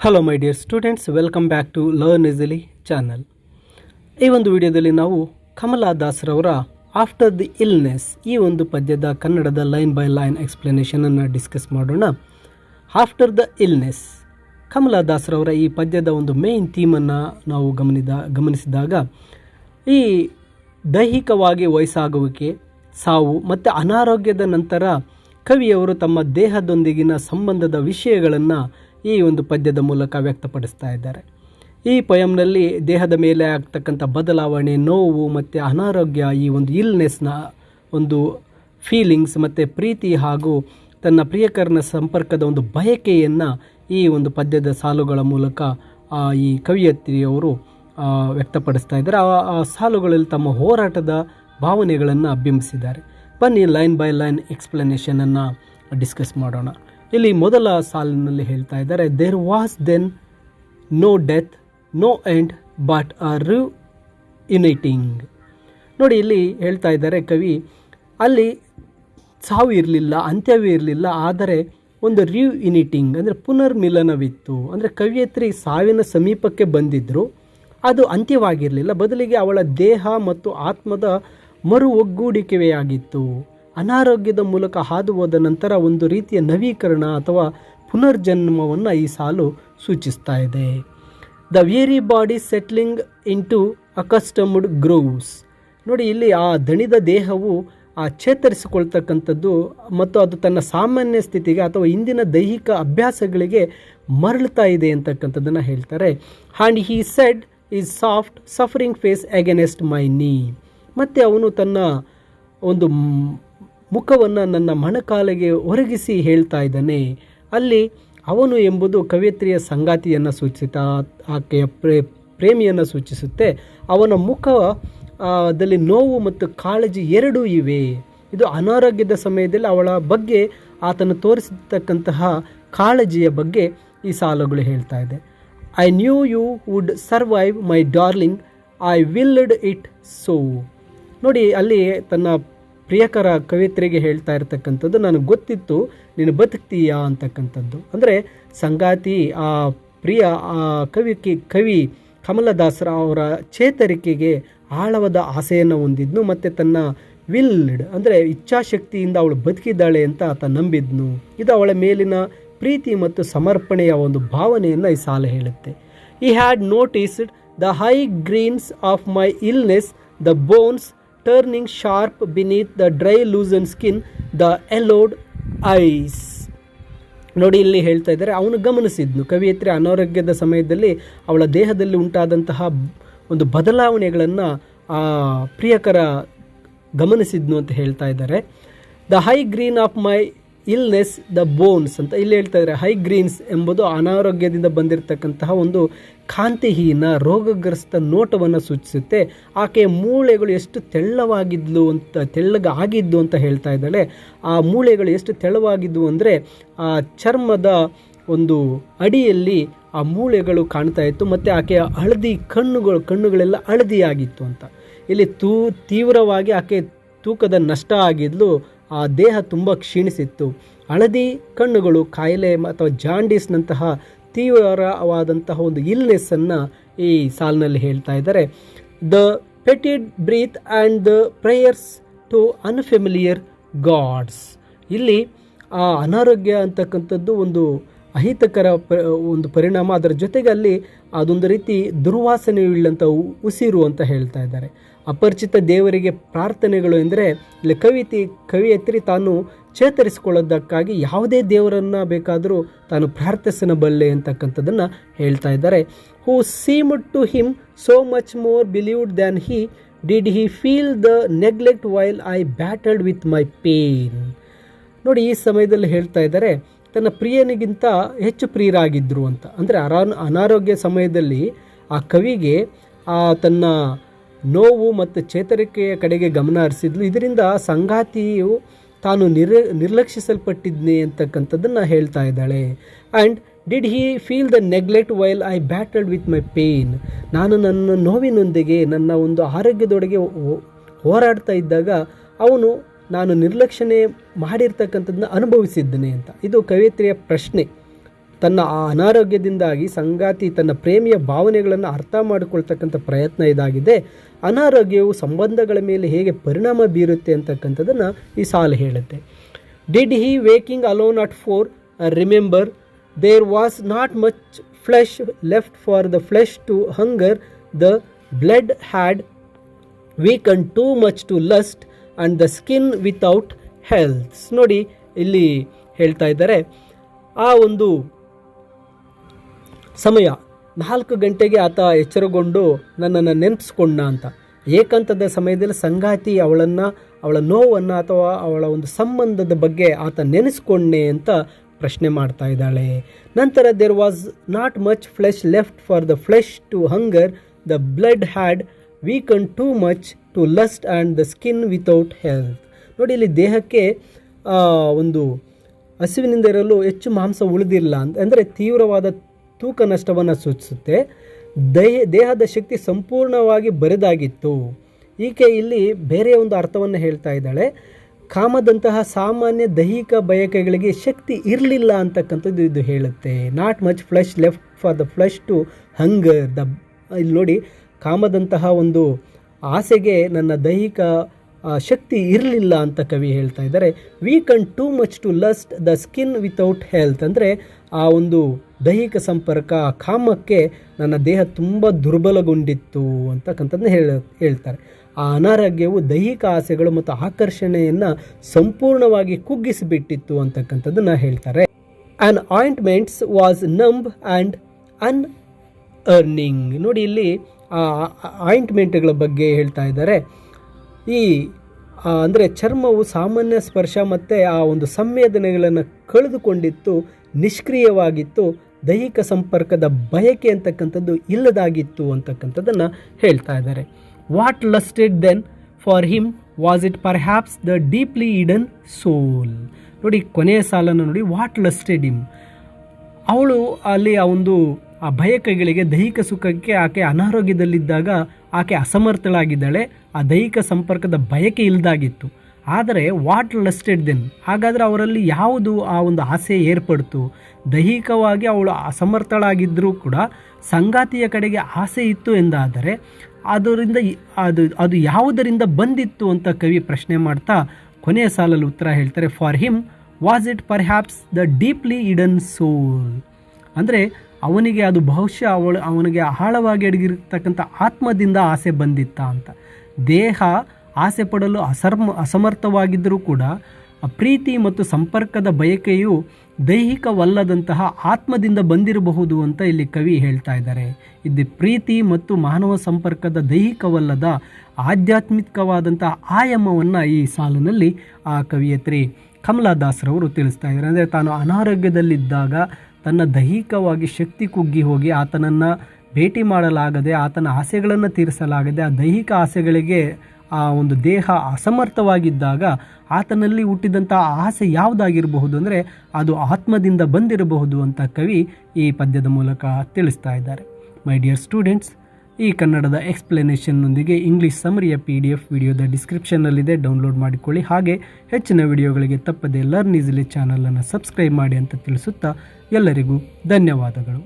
Hello my dear students, welcome back to learn easily channel. ಈ ಒಂದು ವಿಡಿಯೋದಲ್ಲಿ ನಾವು ಕಮಲಾ ದಾಸ್ರವರ ಆಫ್ಟರ್ ದಿ ಇಲ್ನೆಸ್ ಈ ಒಂದು ಪದ್ಯದ ಕನ್ನಡದ ಲೈನ್ ಬೈ ಲೈನ್ ಎಕ್ಸ್ಪ್ಲನೇಷನನ್ನು ಡಿಸ್ಕಸ್ ಮಾಡೋಣ. ಆಫ್ಟರ್ ದ ಇಲ್ನೆಸ್, ಕಮಲಾ ದಾಸ್ರವರ ಈ ಪದ್ಯದ ಒಂದು ಮೇನ್ ಥೀಮನ್ನು ನಾವು ಗಮನಿಸಿದಾಗ ಈ ದೈಹಿಕವಾಗಿ ವಯಸ್ಸಾಗುವಿಕೆ, ಸಾವು ಮತ್ತು ಅನಾರೋಗ್ಯದ ನಂತರ ಕವಿಯವರು ತಮ್ಮ ದೇಹದೊಂದಿಗಿನ ಸಂಬಂಧದ ವಿಷಯಗಳನ್ನು ಈ ಒಂದು ಪದ್ಯದ ಮೂಲಕ ವ್ಯಕ್ತಪಡಿಸ್ತಾ ಇದ್ದಾರೆ. ಈ ಪೊಯಮ್ನಲ್ಲಿ ದೇಹದ ಮೇಲೆ ಆಗ್ತಕ್ಕಂಥ ಬದಲಾವಣೆ, ನೋವು ಮತ್ತು ಅನಾರೋಗ್ಯ, ಈ ಒಂದು ಇಲ್ನೆಸ್ನ ಒಂದು ಫೀಲಿಂಗ್ಸ್ ಮತ್ತು ಪ್ರೀತಿ ಹಾಗೂ ತನ್ನ ಪ್ರಿಯಕರನ ಸಂಪರ್ಕದ ಒಂದು ಬಯಕೆಯನ್ನು ಈ ಒಂದು ಪದ್ಯದ ಸಾಲುಗಳ ಮೂಲಕ ಈ ಕವಿಯತ್ರಿಯವರು ವ್ಯಕ್ತಪಡಿಸ್ತಾ ಇದ್ದಾರೆ. ಆ ಸಾಲುಗಳಲ್ಲಿ ತಮ್ಮ ಹೋರಾಟದ ಭಾವನೆಗಳನ್ನು ಬಿಂಬಿಸಿದ್ದಾರೆ. ಬನ್ನಿ ಲೈನ್ ಬೈ ಲೈನ್ ಎಕ್ಸ್ಪ್ಲನೇಷನನ್ನು ಡಿಸ್ಕಸ್ ಮಾಡೋಣ. ಇಲ್ಲಿ ಮೊದಲ ಸಾಲಿನಲ್ಲಿ ಹೇಳ್ತಾ ಇದ್ದಾರೆ, there was then no death, no end but a reuniting. ನೋಡಿ, ಇಲ್ಲಿ ಹೇಳ್ತಾ ಇದ್ದಾರೆ ಕವಿ, ಅಲ್ಲಿ ಸಾವು ಇರಲಿಲ್ಲ, ಅಂತ್ಯವೇ ಇರಲಿಲ್ಲ, ಆದರೆ ಒಂದು ರಿಯುನಿಟಿಂಗ್ ಅಂದರೆ ಪುನರ್ಮಿಲನವಿತ್ತು. ಅಂದರೆ ಕವಿಯತ್ರಿ ಸಾವಿನ ಸಮೀಪಕ್ಕೆ ಬಂದಿದ್ದರು, ಅದು ಅಂತ್ಯವಾಗಿರಲಿಲ್ಲ, ಬದಲಿಗೆ ಅವಳ ದೇಹ ಮತ್ತು ಆತ್ಮದ ಮರು ಒಗ್ಗೂಡಿಕೆಯಾಗಿತ್ತು. ಅನಾರೋಗ್ಯದ ಮೂಲಕ ಹಾದು ಹೋದ ನಂತರ ಒಂದು ರೀತಿಯ ನವೀಕರಣ ಅಥವಾ ಪುನರ್ಜನ್ಮವನ್ನು ಈ ಸಾಲು ಸೂಚಿಸ್ತಾ ಇದೆ. The very body settling into accustomed grooves. ನೋಡಿ, ಇಲ್ಲಿ ಆ ದಣಿದ ದೇಹವು ಚೇತರಿಸಿಕೊಳ್ತಕ್ಕಂಥದ್ದು ಮತ್ತು ಅದು ತನ್ನ ಸಾಮಾನ್ಯ ಸ್ಥಿತಿಗೆ ಅಥವಾ ಇಂದಿನ ದೈಹಿಕ ಅಭ್ಯಾಸಗಳಿಗೆ ಮರಳುತ್ತಾ ಇದೆ ಅಂತಕ್ಕಂಥದ್ದನ್ನು ಹೇಳ್ತಾರೆ. And he said his soft suffering face against my knee. ಮತ್ತು ಅವನು ತನ್ನ ಒಂದು ಮುಖವನ್ನು ನನ್ನ ಮೊಣಕಾಲಿಗೆ ಒರಗಿಸಿ ಹೇಳ್ತಾ ಇದ್ದಾನೆ. ಅಲ್ಲಿ ಅವನು ಎಂಬುದು ಕವಿಯತ್ರಿಯ ಸಂಗಾತಿಯನ್ನು ಸೂಚಿಸುತ್ತಾ ಆಕೆಯ ಪ್ರೇಮಿಯನ್ನು ಸೂಚಿಸುತ್ತೆ. ಅವನ ಮುಖದಲ್ಲಿ ನೋವು ಮತ್ತು ಕಾಳಜಿ ಎರಡೂ ಇವೆ. ಇದು ಅನಾರೋಗ್ಯದ ಸಮಯದಲ್ಲಿ ಅವಳ ಬಗ್ಗೆ ಆತನು ತೋರಿಸತಕ್ಕಂತಹ ಕಾಳಜಿಯ ಬಗ್ಗೆ ಈ ಸಾಲುಗಳು ಹೇಳ್ತಾ ಇದೆ. I knew you would survive my darling, I willed it so. ನೋಡಿ, ಅಲ್ಲಿ ತನ್ನ ಪ್ರಿಯಕರ ಕವಿಯತ್ರಿಗೆ ಹೇಳ್ತಾ ಇರತಕ್ಕಂಥದ್ದು, ನನಗೆ ಗೊತ್ತಿತ್ತು ನೀನು ಬದುಕ್ತೀಯಾ ಅಂತಕ್ಕಂಥದ್ದು. ಅಂದರೆ ಸಂಗಾತಿ ಆ ಪ್ರಿಯ ಕವಿ ಕಮಲದಾಸರ ಅವರ ಚೇತರಿಕೆಗೆ ಆಳವಾದ ಆಸೆಯನ್ನು ಹೊಂದಿದ್ನು ಮತ್ತು ತನ್ನ ವಿಲ್ಡ್ ಅಂದರೆ ಇಚ್ಛಾಶಕ್ತಿಯಿಂದ ಅವಳು ಬದುಕಿದ್ದಾಳೆ ಅಂತ ಆತ ನಂಬಿದ್ನು. ಇದು ಅವಳ ಮೇಲಿನ ಪ್ರೀತಿ ಮತ್ತು ಸಮರ್ಪಣೆಯ ಒಂದು ಭಾವನೆಯನ್ನು ಈ ಸಾಲು ಹೇಳುತ್ತೆ. I had noticed the high greens of my illness, the bones turning sharp beneath the dry loosened skin, the yellowed eyes. ನೋಡಿ, ಇಲ್ಲಿ ಹೇಳ್ತಾ ಇದ್ದಾರೆ, ಅವನು ಗಮನಿಸಿದ್ನು, ಕವಿಯತ್ರಿ ಅನಾರೋಗ್ಯದ ಸಮಯದಲ್ಲಿ ಅವಳ ದೇಹದಲ್ಲಿ ಉಂಟಾದಂತಹ ಒಂದು ಬದಲಾವಣೆಗಳನ್ನು ಪ್ರಿಯಕರ ಗಮನಿಸಿದ್ನು ಅಂತ ಹೇಳ್ತಾ ಇದ್ದಾರೆ. The high green of my illness, the bones ಅಂತ ಇಲ್ಲಿ ಹೇಳ್ತಾ ಇದ್ದಾರೆ. ಹೈ ಗ್ರೀನ್ಸ್ ಎಂಬುದು ಅನಾರೋಗ್ಯದಿಂದ ಬಂದಿರತಕ್ಕಂತಹ ಒಂದು ಕಾಂತಿಹೀನ ರೋಗಗ್ರಸ್ತ ನೋಟವನ್ನು ಸೂಚಿಸುತ್ತೆ. ಆಕೆಯ ಮೂಳೆಗಳು ಎಷ್ಟು ತೆಳ್ಳಗಾಗಿದ್ದು ಅಂತ ಹೇಳ್ತಾ ಇದ್ದಾಳೆ. ಆ ಮೂಳೆಗಳು ಎಷ್ಟು ತೆಳ್ಳವಾಗಿದ್ವು ಅಂದರೆ ಆ ಚರ್ಮದ ಒಂದು ಅಡಿಯಲ್ಲಿ ಆ ಮೂಳೆಗಳು ಕಾಣ್ತಾ ಇತ್ತು ಮತ್ತು ಆಕೆಯ ಹಳದಿ ಕಣ್ಣುಗಳೆಲ್ಲ ಹಳದಿಯಾಗಿತ್ತು ಅಂತ. ಇಲ್ಲಿ ತೀವ್ರವಾಗಿ ಆಕೆ ತೂಕದ ನಷ್ಟ ಆಗಿದ್ಲು, ಆ ದೇಹ ತುಂಬ ಕ್ಷೀಣಿಸಿತ್ತು. ಹಳದಿ ಕಣ್ಣುಗಳು ಕಾಯಿಲೆ ಅಥವಾ ಜಾಂಡೀಸ್ನಂತಹ ತೀವ್ರವಾದಂತಹ ಒಂದು ಇಲ್ನೆಸ್ಸನ್ನು ಈ ಸಾಲಿನಲ್ಲಿ ಹೇಳ್ತಾ ಇದ್ದಾರೆ. The fetid breath and the prayers to unfamiliar gods. ಇಲ್ಲಿ ಆ ಅನಾರೋಗ್ಯ ಅಂತಕ್ಕಂಥದ್ದು ಒಂದು ಅಹಿತಕರ ಒಂದು ಪರಿಣಾಮ, ಅದರ ಜೊತೆಗೆ ಅಲ್ಲಿ ಅದೊಂದು ರೀತಿ ದುರ್ವಾಸನೆಯುಳ್ಳಂಥ ಉಸಿರು ಅಂತ ಹೇಳ್ತಾ ಇದ್ದಾರೆ. ಅಪರಿಚಿತ ದೇವರಿಗೆ ಪ್ರಾರ್ಥನೆಗಳು ಎಂದರೆ ಇಲ್ಲಿ ಕವಿಯತ್ರಿ ತಾನು ಚೇತರಿಸಿಕೊಳ್ಳೋದಕ್ಕಾಗಿ ಯಾವುದೇ ದೇವರನ್ನು ಬೇಕಾದರೂ ತಾನು ಪ್ರಾರ್ಥಿಸಬಲ್ಲೆ ಅಂತಕ್ಕಂಥದ್ದನ್ನು ಹೇಳ್ತಾ ಇದ್ದಾರೆ. Who seemed to him so much more believed than he did he feel the neglect while I battled with my pain. ನೋಡಿ, ಈ ಸಮಯದಲ್ಲಿ ಹೇಳ್ತಾ ಇದ್ದಾರೆ ತನ್ನ ಪ್ರಿಯನಿಗಿಂತ ಹೆಚ್ಚು ಪ್ರಿಯರಾಗಿದ್ದರು ಅಂತ. ಅಂದರೆ ಅನಾರೋಗ್ಯ ಸಮಯದಲ್ಲಿ ಆ ಕವಿಗೆ ತನ್ನ ನೋವು ಮತ್ತು ಚೇತರಿಕೆಯ ಕಡೆಗೆ ಗಮನ ಹರಿಸಿದ್ಲು. ಇದರಿಂದ ಸಂಗಾತಿಯು ತಾನು ನಿರ್ಲಕ್ಷಿಸಲ್ಪಟ್ಟಿದ್ನೆ ಅಂತಕ್ಕಂಥದ್ದನ್ನು ಹೇಳ್ತಾ ಇದ್ದಾಳೆ. And did he feel the neglect while I battled with my pain. ನಾನು ನನ್ನ ನೋವಿನೊಂದಿಗೆ ನನ್ನ ಒಂದು ಆರೋಗ್ಯದೊಳಗೆ ಹೋರಾಡ್ತಾ ಇದ್ದಾಗ ಅವನು ನಾನು ನಿರ್ಲಕ್ಷಣೆ ಮಾಡಿರ್ತಕ್ಕಂಥದ್ದನ್ನ ಅನುಭವಿಸಿದ್ದೇನೆ ಅಂತ. ಇದು ಕವಿಯತ್ರಿಯ ಪ್ರಶ್ನೆ. ತನ್ನ ಆ ಅನಾರೋಗ್ಯದಿಂದಾಗಿ ಸಂಗಾತಿ ತನ್ನ ಪ್ರೇಮಿಯ ಭಾವನೆಗಳನ್ನು ಅರ್ಥ ಮಾಡಿಕೊಳ್ತಕ್ಕಂಥ ಪ್ರಯತ್ನ ಇದಾಗಿದೆ. ಅನಾರೋಗ್ಯವು ಸಂಬಂಧಗಳ ಮೇಲೆ ಹೇಗೆ ಪರಿಣಾಮ ಬೀರುತ್ತೆ ಅಂತಕ್ಕಂಥದ್ದನ್ನು ಈ ಸಾಲು ಹೇಳುತ್ತೆ. Did he waking alone at 4 remember there was not much flesh left for the flesh to hunger the blood had weaken too much to lust and the skin without health. ನೋಡಿ ಇಲ್ಲಿ ಹೇಳ್ತಾ ಇದ್ದಾರೆ, ಆ ಒಂದು ಸಮಯ 4 ಗಂಟೆಗೆ ಆತ ಎಚ್ಚರಗೊಂಡು ನನ್ನನ್ನು ನೆನಪಿಸ್ಕೊಂಡ ಅಂತ. ಏಕಾಂತದ ಸಮಯದಲ್ಲಿ ಸಂಗಾತಿ ಅವಳ ನೋವನ್ನು ಅಥವಾ ಅವಳ ಒಂದು ಸಂಬಂಧದ ಬಗ್ಗೆ ಆತ ನೆನೆಸ್ಕೊಂಡೆ ಅಂತ ಪ್ರಶ್ನೆ ಮಾಡ್ತಾ ಇದ್ದಾಳೆ. ನಂತರ there was not much flesh left for the flesh to hunger the blood had weaken too much to lust and the skin without health. ನೋಡಿ, ಇಲ್ಲಿ ದೇಹಕ್ಕೆ ಒಂದು ಹಸಿವಿನಿಂದ ಇರಲು ಹೆಚ್ಚು ಮಾಂಸ ಉಳಿದಿಲ್ಲ ಅಂದರೆ ತೀವ್ರವಾದ ತೂಕ ನಷ್ಟವನ್ನು ಸೂಚಿಸುತ್ತೆ. ದೇಹದ ಶಕ್ತಿ ಸಂಪೂರ್ಣವಾಗಿ ಬರಿದಾಗಿತ್ತು. ಈಕೆ ಇಲ್ಲಿ ಬೇರೆ ಒಂದು ಅರ್ಥವನ್ನು ಹೇಳ್ತಾ ಇದ್ದಾಳೆ. ಕಾಮದಂತಹ ಸಾಮಾನ್ಯ ದೈಹಿಕ ಬಯಕೆಗಳಿಗೆ ಶಕ್ತಿ ಇರಲಿಲ್ಲ ಅಂತಕ್ಕಂಥದ್ದು ಇದು ಹೇಳುತ್ತೆ. Not much flesh left for the flesh to hunger ಇಲ್ಲಿ ನೋಡಿ, ಕಾಮದಂತಹ ಒಂದು ಆಸೆಗೆ ನನ್ನ ದೈಹಿಕ ಶಕ್ತಿ ಇರಲಿಲ್ಲ ಅಂತ ಕವಿ ಹೇಳ್ತಾ ಇದ್ದಾರೆ. Weaken too much to lust the skin without health ಅಂದರೆ ಆ ಒಂದು ದೈಹಿಕ ಸಂಪರ್ಕ ಕಾಮಕ್ಕೆ ನನ್ನ ದೇಹ ತುಂಬ ದುರ್ಬಲಗೊಂಡಿತ್ತು ಅಂತಕ್ಕಂಥದ್ದನ್ನ ಹೇಳ್ತಾರೆ. ಆ ಅನಾರೋಗ್ಯವು ದೈಹಿಕ ಆಸೆಗಳು ಮತ್ತು ಆಕರ್ಷಣೆಯನ್ನು ಸಂಪೂರ್ಣವಾಗಿ ಕುಗ್ಗಿಸಿಬಿಟ್ಟಿತ್ತು ಅಂತಕ್ಕಂಥದ್ದನ್ನು ಹೇಳ್ತಾರೆ. An ointments was numb and unyearning. ನೋಡಿ, ಇಲ್ಲಿ ಆ ಆಯಿಂಟ್ಮೆಂಟ್ಗಳ ಬಗ್ಗೆ ಹೇಳ್ತಾ ಇದ್ದಾರೆ. ಈ ಅಂದರೆ ಚರ್ಮವು ಸಾಮಾನ್ಯ ಸ್ಪರ್ಶ ಮತ್ತು ಆ ಒಂದು ಸಂವೇದನೆಗಳನ್ನು ಕಳೆದುಕೊಂಡಿತ್ತು, ನಿಷ್ಕ್ರಿಯವಾಗಿತ್ತು, ದೈಹಿಕ ಸಂಪರ್ಕದ ಬಯಕೆ ಅಂತಕ್ಕಂಥದ್ದು ಇಲ್ಲದಾಗಿತ್ತು ಅಂತಕ್ಕಂಥದ್ದನ್ನು ಹೇಳ್ತಾ ಇದ್ದಾರೆ. What lusted then for him was it perhaps the deeply hidden soul. ನೋಡಿ, ಕೊನೆಯ ಸಾಲನ್ನು ನೋಡಿ, ವಾಟ್ ಲಸ್ಟೆಡ್ ಹಿಮ್, ಅವಳು ಅಲ್ಲಿ ಆ ಬಯಕೆಗಳಿಗೆ, ದೈಹಿಕ ಸುಖಕ್ಕೆ ಆಕೆ ಅನಾರೋಗ್ಯದಲ್ಲಿದ್ದಾಗ ಆಕೆ ಅಸಮರ್ಥಳಾಗಿದ್ದಾಳೆ. ಆ ದೈಹಿಕ ಸಂಪರ್ಕದ ಬಯಕೆ ಇಲ್ಲದಾಗಿತ್ತು. ಆದರೆ ವಾಟ್ ಲಸ್ಟೆಡ್ ದೆನ್, ಹಾಗಾದರೆ ಅವರಲ್ಲಿ ಯಾವುದು ಆ ಒಂದು ಆಸೆ ಏರ್ಪಡ್ತು? ದೈಹಿಕವಾಗಿ ಅವಳು ಅಸಮರ್ಥಳಾಗಿದ್ದರೂ ಕೂಡ ಸಂಗಾತಿಯ ಕಡೆಗೆ ಆಸೆ ಇತ್ತು ಎಂದಾದರೆ ಅದರಿಂದ ಅದು ಯಾವುದರಿಂದ ಬಂದಿತ್ತು ಅಂತ ಕವಿ ಪ್ರಶ್ನೆ ಮಾಡ್ತಾ ಕೊನೆಯ ಸಾಲಲ್ಲಿ ಉತ್ತರ ಹೇಳ್ತಾರೆ. For him was it perhaps the deeply hidden soul. ಅಂದರೆ ಅವನಿಗೆ ಅದು ಬಹುಶಃ ಅವನಿಗೆ ಆಳವಾಗಿ ಅಡಗಿರ್ತಕ್ಕಂಥ ಆತ್ಮದಿಂದ ಆಸೆ ಬಂದಿತ್ತ ಅಂತ. ದೇಹ ಆಸೆ ಪಡಲು ಅಸಮರ್ಥವಾಗಿದ್ದರೂ ಕೂಡ ಪ್ರೀತಿ ಮತ್ತು ಸಂಪರ್ಕದ ಬಯಕೆಯು ದೈಹಿಕವಲ್ಲದಂತಹ ಆತ್ಮದಿಂದ ಬಂದಿರಬಹುದು ಅಂತ ಇಲ್ಲಿ ಕವಿ ಹೇಳ್ತಾ ಇದ್ದಾರೆ. ಇದು ಪ್ರೀತಿ ಮತ್ತು ಮಾನವ ಸಂಪರ್ಕದ ದೈಹಿಕವಲ್ಲದ ಆಧ್ಯಾತ್ಮಿಕವಾದಂತಹ ಆಯಾಮವನ್ನು ಈ ಸಾಲಿನಲ್ಲಿ ಆ ಕವಿಯತ್ರಿ ಕಮಲಾ ದಾಸರವರು ತಿಳಿಸ್ತಾ ಇದ್ದಾರೆ. ಅಂದರೆ ತಾನು ಅನಾರೋಗ್ಯದಲ್ಲಿದ್ದಾಗ ತನ್ನ ದೈಹಿಕವಾಗಿ ಶಕ್ತಿ ಕುಗ್ಗಿ ಹೋಗಿ ಆತನನ್ನು ಭೇಟಿ ಮಾಡಲಾಗದೆ, ಆತನ ಆಸೆಗಳನ್ನು ತೀರಿಸಲಾಗದೆ, ಆ ದೈಹಿಕ ಆಸೆಗಳಿಗೆ ಆ ಒಂದು ದೇಹ ಅಸಮರ್ಥವಾಗಿದ್ದಾಗ ಆತನಲ್ಲಿ ಹುಟ್ಟಿದಂಥ ಆಸೆ ಯಾವುದಾಗಿರಬಹುದು ಅಂದರೆ ಅದು ಆತ್ಮದಿಂದ ಬಂದಿರಬಹುದು ಅಂತ ಕವಿ ಈ ಪದ್ಯದ ಮೂಲಕ ತಿಳಿಸ್ತಾ ಇದ್ದಾರೆ. ಮೈ ಡಿಯರ್ ಸ್ಟೂಡೆಂಟ್ಸ್, ಈ ಕನ್ನಡದ ಎಕ್ಸ್ಪ್ಲನೇಷನ್ನೊಂದಿಗೆ ಇಂಗ್ಲೀಷ್ ಸಮರಿಯ PDF ವಿಡಿಯೋದ ಡಿಸ್ಕ್ರಿಪ್ಷನ್ನಲ್ಲಿದೆ, ಡೌನ್ಲೋಡ್ ಮಾಡಿಕೊಳ್ಳಿ. ಹಾಗೆ ಹೆಚ್ಚಿನ ವಿಡಿಯೋಗಳಿಗೆ ತಪ್ಪದೆ ಲರ್ನ್ ಈಸಿಲಿ ಚಾನಲನ್ನು ಸಬ್ಸ್ಕ್ರೈಬ್ ಮಾಡಿ ಅಂತ ತಿಳಿಸುತ್ತಾ ಎಲ್ಲರಿಗೂ ಧನ್ಯವಾದಗಳು.